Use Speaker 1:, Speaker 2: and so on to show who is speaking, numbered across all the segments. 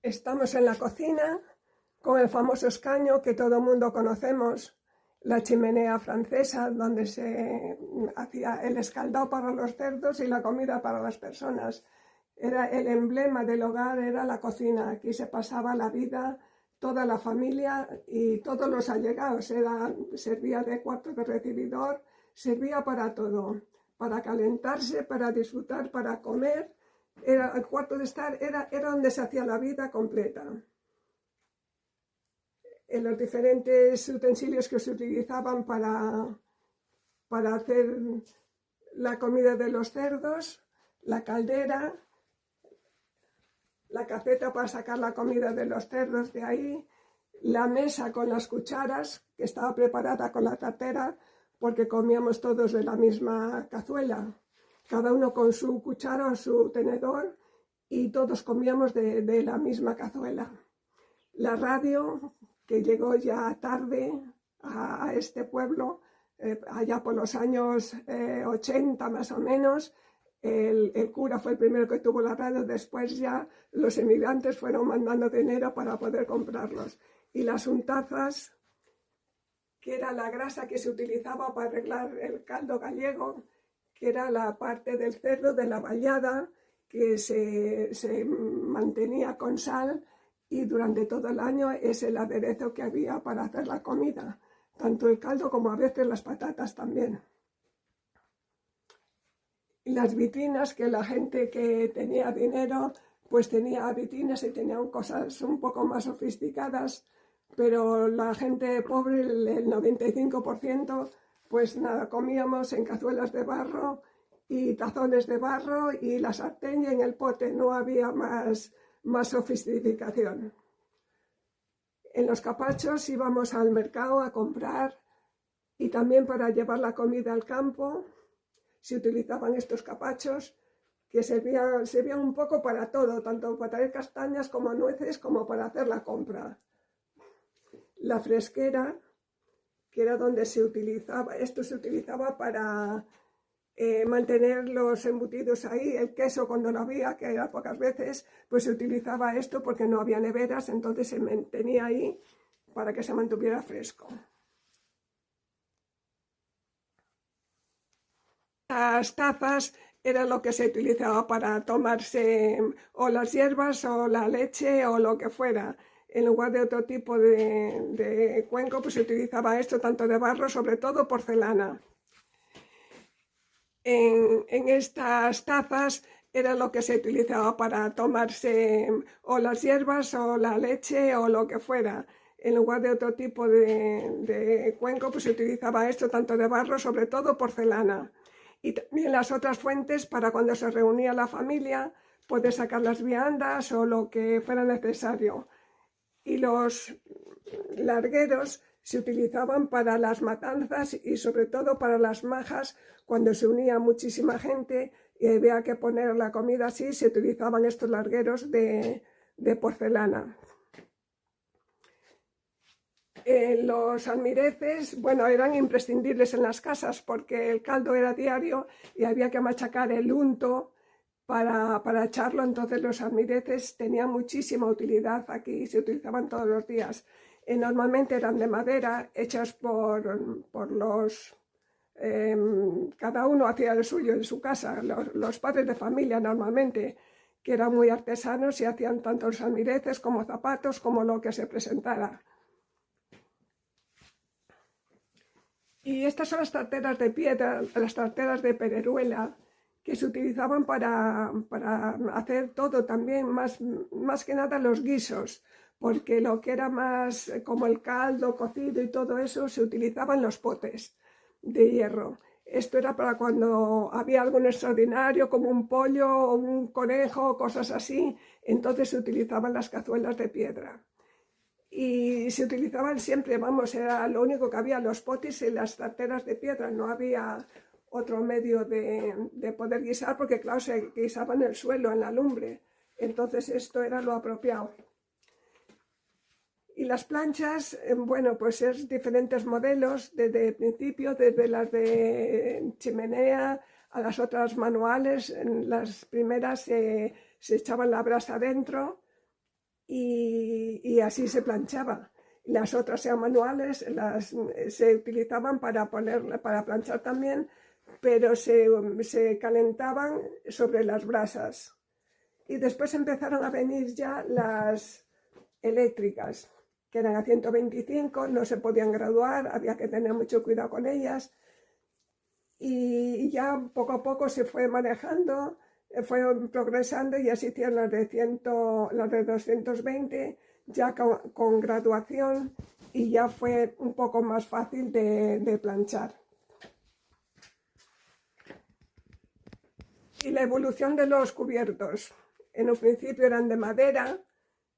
Speaker 1: Estamos en la cocina con el famoso escaño que todo el mundo conocemos, la chimenea francesa, donde se hacía el escaldado para los cerdos y la comida para las personas. Era el emblema del hogar, era la cocina. Aquí se pasaba la vida, toda la familia y todos los allegados. Servía de cuarto de recibidor, servía para todo, para calentarse, para disfrutar, para comer. El cuarto de estar era donde se hacía la vida completa. En los diferentes utensilios que se utilizaban para hacer la comida de los cerdos, la caldera, la caceta para sacar la comida de los cerdos de ahí, la mesa con las cucharas, que estaba preparada con la tartera, porque comíamos todos de la misma cazuela, cada uno con su cuchara o su tenedor, y todos comíamos de la misma cazuela. La radio, que llegó ya tarde a este pueblo, allá por los años 80 más o menos. El cura fue el primero que tuvo la radio, después ya los emigrantes fueron mandando dinero para poder comprarlos. Y las untazas, que era la grasa que se utilizaba para arreglar el caldo gallego, que era la parte del cerdo de la vallada que se mantenía con sal, y durante todo el año es el aderezo que había para hacer la comida, tanto el caldo como a veces las patatas también. Y las vitrinas, que la gente que tenía dinero pues tenía vitrinas y tenían cosas un poco más sofisticadas, pero la gente pobre, el 95%, pues nada, comíamos en cazuelas de barro y tazones de barro y la sartén y en el pote, no había más sofisticación. En los capachos íbamos al mercado a comprar, y también para llevar la comida al campo se utilizaban estos capachos que servían un poco para todo, tanto para traer castañas como nueces como para hacer la compra. La fresquera, que era donde esto se utilizaba para mantener los embutidos ahí, el queso cuando no había, que era pocas veces, pues se utilizaba esto porque no había neveras, entonces se mantenía ahí para que se mantuviera fresco. Las tazas era lo que se utilizaba para tomarse o las hierbas o la leche o lo que fuera. En lugar de otro tipo de cuenco, pues se utilizaba esto, tanto de barro, sobre todo porcelana. En estas tazas era lo que se utilizaba para tomarse o las hierbas o la leche o lo que fuera. En lugar de otro tipo de cuenco, pues se utilizaba esto, tanto de barro, sobre todo porcelana. Y también las otras fuentes para cuando se reunía la familia, poder sacar las viandas o lo que fuera necesario. Y los largueros se utilizaban para las matanzas y sobre todo para las majas, cuando se unía muchísima gente y había que poner la comida así, se utilizaban estos largueros de porcelana. Los almireces, bueno, eran imprescindibles en las casas porque el caldo era diario y había que machacar el unto para echarlo, entonces los almireces tenían muchísima utilidad aquí, se utilizaban todos los días. Normalmente eran de madera, hechas por los... cada uno hacía el suyo en su casa, los padres de familia normalmente, que eran muy artesanos y hacían tanto los almireces como zapatos como lo que se presentara. Y estas son las tarteras de piedra, las tarteras de Pereruela, que se utilizaban para hacer todo también, más que nada los guisos, porque lo que era más como el caldo, cocido y todo eso, se utilizaban los potes de hierro. Esto era para cuando había algo extraordinario, como un pollo o un conejo, cosas así, entonces se utilizaban las cazuelas de piedra. Y se utilizaban siempre, vamos, era lo único que había, los potes y las tarteras de piedra, no había otro medio de poder guisar, porque claro, se guisaba en el suelo, en la lumbre, entonces esto era lo apropiado. Y las planchas, bueno, pues es diferentes modelos, desde el principio, desde las de chimenea a las otras manuales. En las primeras se echaban la brasa dentro y así se planchaba. Las otras eran manuales, se utilizaban para planchar también, pero se calentaban sobre las brasas. Y después empezaron a venir ya las eléctricas, que eran a 125, no se podían graduar, había que tener mucho cuidado con ellas. Y ya poco a poco se fue manejando, fue progresando y así hicieron las de 220, ya con graduación, y ya fue un poco más fácil de planchar. Y la evolución de los cubiertos. En un principio eran de madera,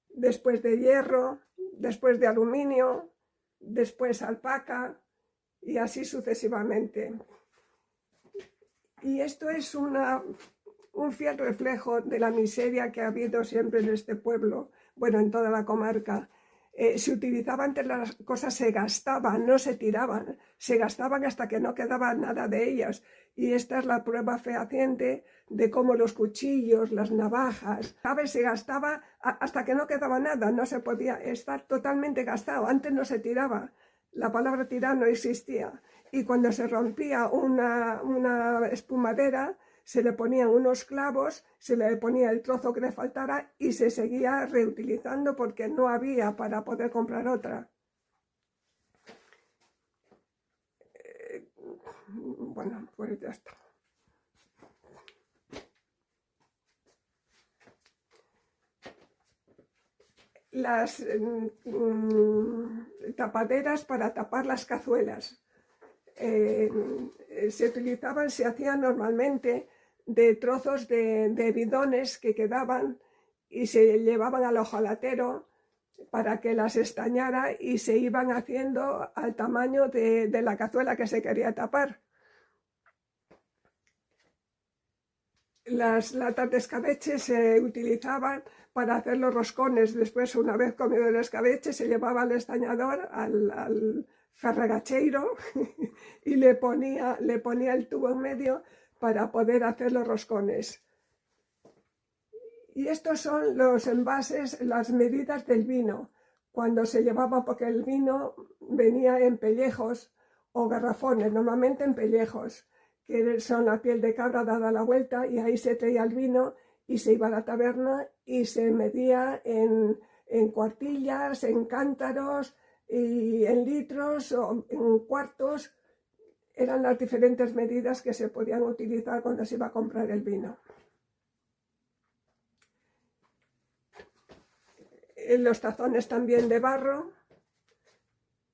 Speaker 1: después de hierro, después de aluminio, después alpaca y así sucesivamente. Y esto es un fiel reflejo de la miseria que ha habido siempre en este pueblo, bueno, en toda la comarca. Se utilizaban antes las cosas, se gastaban, no se tiraban, se gastaban hasta que no quedaba nada de ellas. Y esta es la prueba fehaciente de cómo los cuchillos, las navajas, ¿sabes? Se gastaba hasta que no quedaba nada, no se podía estar totalmente gastado. Antes no se tiraba, la palabra tirar no existía. Y cuando se rompía una espumadera, se le ponían unos clavos, se le ponía el trozo que le faltara y se seguía reutilizando porque no había para poder comprar otra. Bueno, pues ya está. Las tapaderas para tapar las cazuelas. Se hacían normalmente de trozos de bidones que quedaban y se llevaban al ojalatero para que las estañara y se iban haciendo al tamaño de la cazuela que se quería tapar. Las latas de escabeche se utilizaban para hacer los roscones. Después, una vez comido el escabeche, se llevaba al estañador, al ferragacheiro, y le ponía el tubo en medio para poder hacer los roscones. Y estos son los envases, las medidas del vino, cuando se llevaba, porque el vino venía en pellejos o garrafones, normalmente en pellejos, que son la piel de cabra dada la vuelta, y ahí se traía el vino y se iba a la taberna y se medía en cuartillas, en cántaros, y en litros o en cuartos. Eran las diferentes medidas que se podían utilizar cuando se iba a comprar el vino. Los tazones también de barro,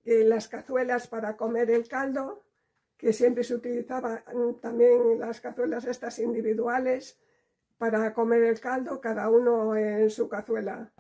Speaker 1: las cazuelas para comer el caldo, que siempre se utilizaban también las cazuelas estas individuales para comer el caldo, cada uno en su cazuela.